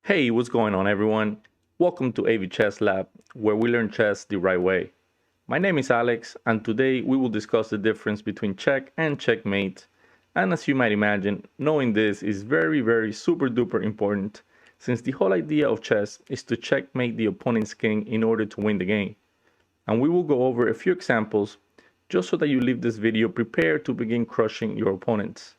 Hey, what's going on everyone? Welcome to AV Chess Lab, where we learn chess the right way. My name is Alex, and today we will discuss the difference between check and checkmate. And as you might imagine, knowing this is very super duper important, since the whole idea of chess is to checkmate the opponent's king in order to win the game. And we will go over a few examples, just so that you leave this video prepared to begin crushing your opponents.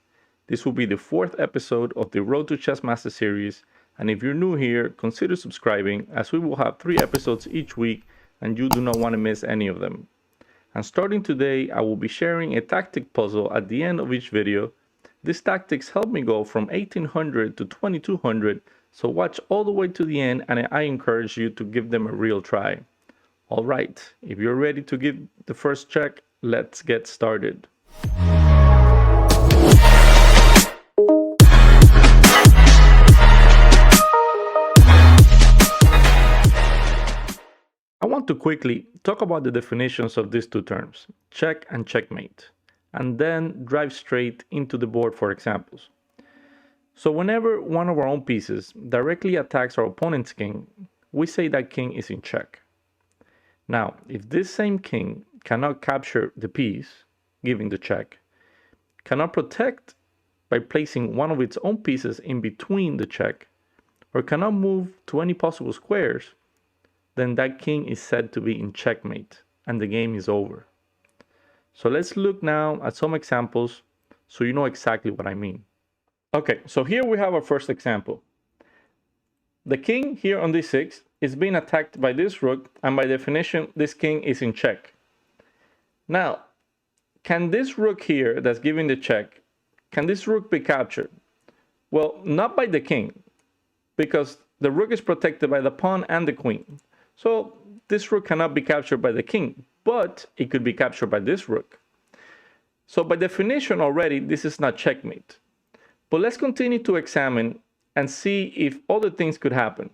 This will be the 4th episode of the Road to Chess Master series, and if you're new here, consider subscribing, as we will have 3 episodes each week and you do not want to miss any of them. And starting today, I will be sharing a tactic puzzle at the end of each video. These tactics help me go from 1800 to 2200, so watch all the way to the end, and I encourage you to give them a real try. Alright, if you're ready to give the first check, let's get started. I want to quickly talk about the definitions of these two terms, check and checkmate, and then drive straight into the board for examples. So whenever one of our own pieces directly attacks our opponent's king, we say that king is in check. Now, if this same king cannot capture the piece, giving the check, cannot protect by placing one of its own pieces in between the check, or cannot move to any possible squares, then that king is said to be in checkmate and the game is over. So let's look now at some examples so you know exactly what I mean. Okay, so here we have our first example. The king here on d6 is being attacked by this rook, and by definition this king is in check. Now, can this rook here that's giving the check, can this rook be captured? Well, not by the king, because the rook is protected by the pawn and the queen. So this rook cannot be captured by the king, but it could be captured by this rook. So by definition already, this is not checkmate. But let's continue to examine and see if other things could happen.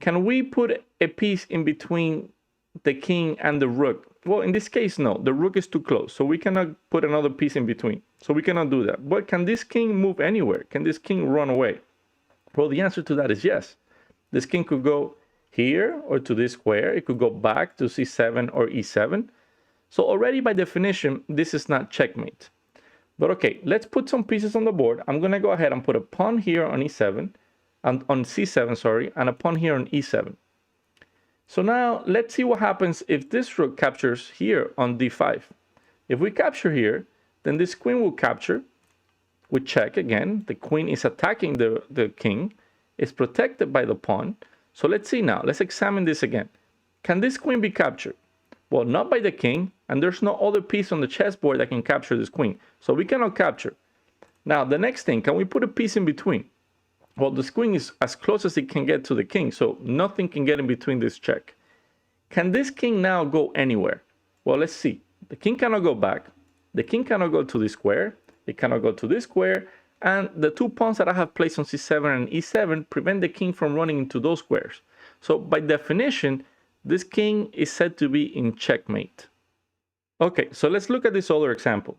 Can we put a piece in between the king and the rook? Well, in this case, no. The rook is too close, so we cannot put another piece in between. So we cannot do that. But can this king move anywhere? Can this king run away? Well, the answer to that is yes. This king could go here or to this square. It could go back to c7 or e7. So already by definition, this is not checkmate. But okay, let's put some pieces on the board. I'm going to go ahead and put a pawn here on e7, and on c7, sorry, and a pawn here on e7. So now let's see what happens if this rook captures here on d5. If we capture here, then this queen will capture. We check again. The queen is attacking the king. It's protected by the pawn. So let's see now. Let's examine this again. Can this queen be captured? Well, not by the king, and there's no other piece on the chessboard that can capture this queen. So we cannot capture. Now, the next thing, can we put a piece in between? Well, this queen is as close as it can get to the king, so nothing can get in between this check. Can this king now go anywhere? Well, let's see. The king cannot go back. The king cannot go to this square. It cannot go to this square. And the two pawns that I have placed on c7 and e7 prevent the king from running into those squares. So by definition, this king is said to be in checkmate. Okay, so let's look at this other example.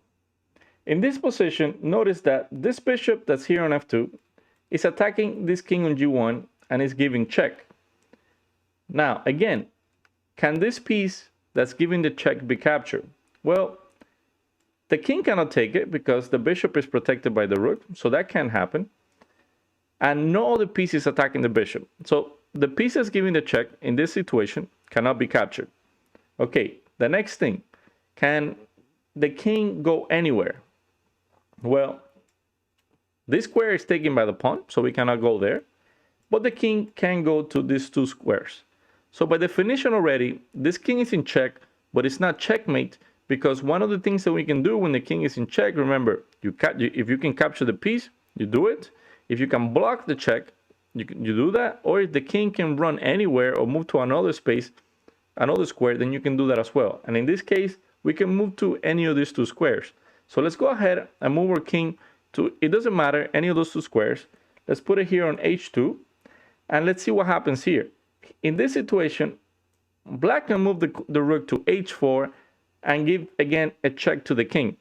In this position, notice that this bishop that's here on f2 is attacking this king on g1 and is giving check. Now, again, can this piece that's giving the check be captured? Well, the king cannot take it because the bishop is protected by the rook, so that can't happen. And no other piece is attacking the bishop. So the piece that's giving the check in this situation cannot be captured. Okay, the next thing, can the king go anywhere? Well, this square is taken by the pawn, so we cannot go there. But the king can go to these two squares. So by definition already, this king is in check, but it's not checkmate, because one of the things that we can do when the king is in check, remember, if you can capture the piece, you do it. If you can block the check, you do that. Or if the king can run anywhere or move to another space, another square, then you can do that as well. And in this case, we can move to any of these two squares. So let's go ahead and move our king to, it doesn't matter, any of those two squares. Let's put it here on h2, and let's see what happens here. In this situation, black can move the rook to h4 and give again a check to the king.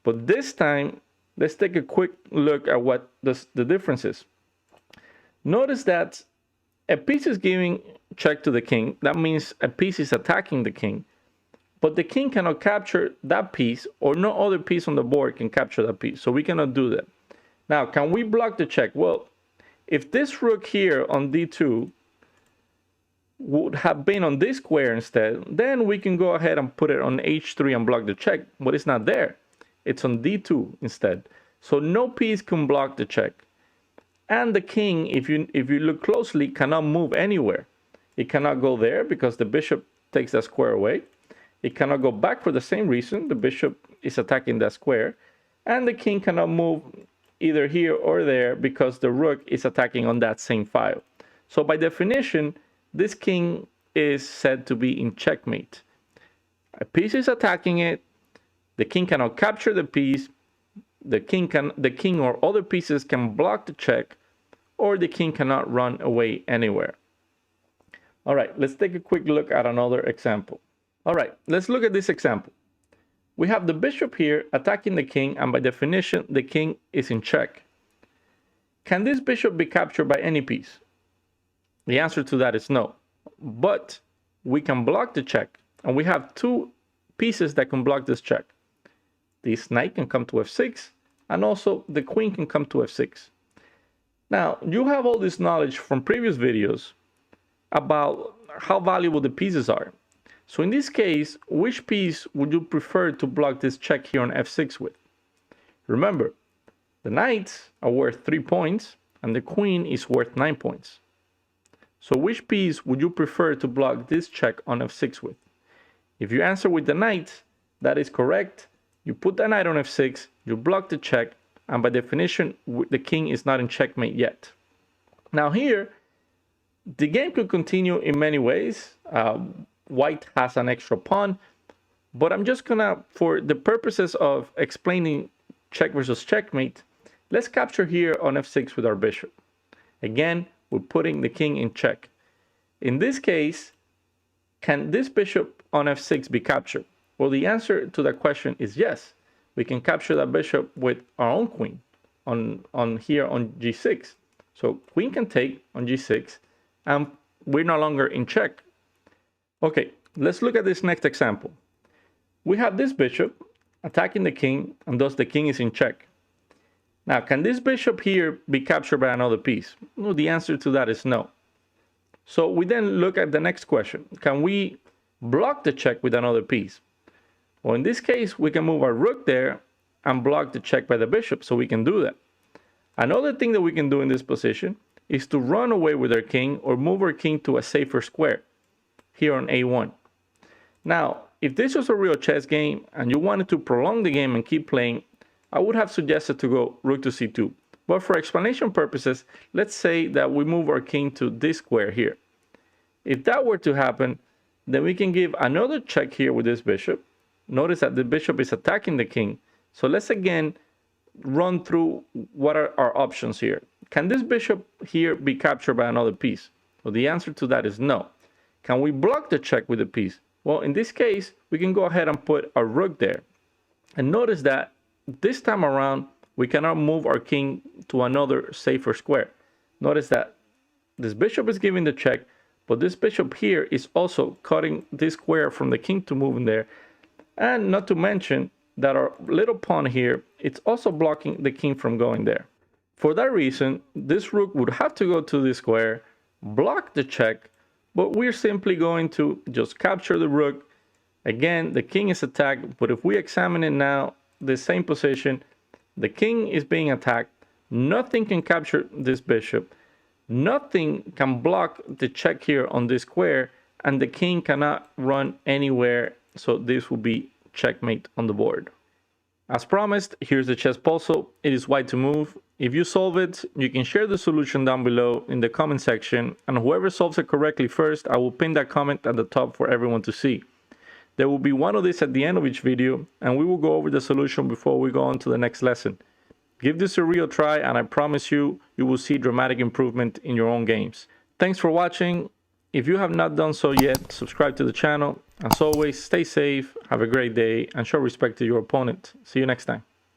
But this time, let's take a quick look at what the difference is. Notice that a piece is giving check to the king. That means a piece is attacking the king. But the king cannot capture that piece, or no other piece on the board can capture that piece. So we cannot do that. Now, can we block the check? Well, if this rook here on d2 would have been on this square instead, then we can go ahead and put it on h3 and block the check, but it's not there. It's on d2 instead. So no piece can block the check. And the king, if you look closely, cannot move anywhere. It cannot go there because the bishop takes that square away. It cannot go back for the same reason. The bishop is attacking that square. And the king cannot move either here or there because the rook is attacking on that same file. So by definition, this king is said to be in checkmate. A piece is attacking it. The king cannot capture the piece. The king or other pieces can block the check, or the king cannot run away anywhere. All right, let's take a quick look at another example. All right, let's look at this example. We have the bishop here attacking the king, and by definition, the king is in check. Can this bishop be captured by any piece? The answer to that is no. But we can block the check, and we have two pieces that can block this check. This knight can come to f6, and also the queen can come to f6. Now, you have all this knowledge from previous videos about how valuable the pieces are. So in this case, which piece would you prefer to block this check here on f6 with? Remember, the knights are worth 3 points, and the queen is worth 9 points. So which piece would you prefer to block this check on f6 with? If you answer with the knight, that is correct. You put the knight on f6, you block the check, and by definition, the king is not in checkmate yet. Now here, the game could continue in many ways. White has an extra pawn, but I'm just gonna, for the purposes of explaining check versus checkmate, let's capture here on f6 with our bishop. Again, we're putting the king in check. In this case, can this bishop on f6 be captured? Well, the answer to that question is yes. We can capture that bishop with our own queen on here on g6. So queen can take on g6, and we're no longer in check. Okay, let's look at this next example. We have this bishop attacking the king, and thus the king is in check. Now, can this bishop here be captured by another piece? Well, the answer to that is no. So we then look at the next question. Can we block the check with another piece? Well, in this case, we can move our rook there and block the check by the bishop, so we can do that. Another thing that we can do in this position is to run away with our king or move our king to a safer square here on a1. Now, if this was a real chess game and you wanted to prolong the game and keep playing, I would have suggested to go rook to c2. But for explanation purposes, let's say that we move our king to this square here. If that were to happen, then we can give another check here with this bishop. Notice that the bishop is attacking the king. So let's again run through what are our options here. Can this bishop here be captured by another piece? Well, the answer to that is no. Can we block the check with a piece? Well, in this case, we can go ahead and put a rook there. And notice that this time around, we cannot move our king to another safer square. Notice that this bishop is giving the check, but this bishop here is also cutting this square from the king to move in there. And not to mention that our little pawn here, it's also blocking the king from going there. For that reason, this rook would have to go to this square, block the check, but we're simply going to just capture the rook. Again, the king is attacked, but if we examine it now, the same position, the king is being attacked. Nothing can capture this bishop. Nothing can block the check here on this square, and the king cannot run anywhere. So this will be checkmate on the board. As promised, here's the chess puzzle. It is white to move. If you solve it, you can share the solution down below in the comment section, and whoever solves it correctly first, I will pin that comment at the top for everyone to see. There will be one of these at the end of each video, and we will go over the solution before we go on to the next lesson. Give this a real try, and I promise you, you will see dramatic improvement in your own games. Thanks for watching. If you have not done so yet, subscribe to the channel. As always, stay safe, have a great day, and show respect to your opponent. See you next time.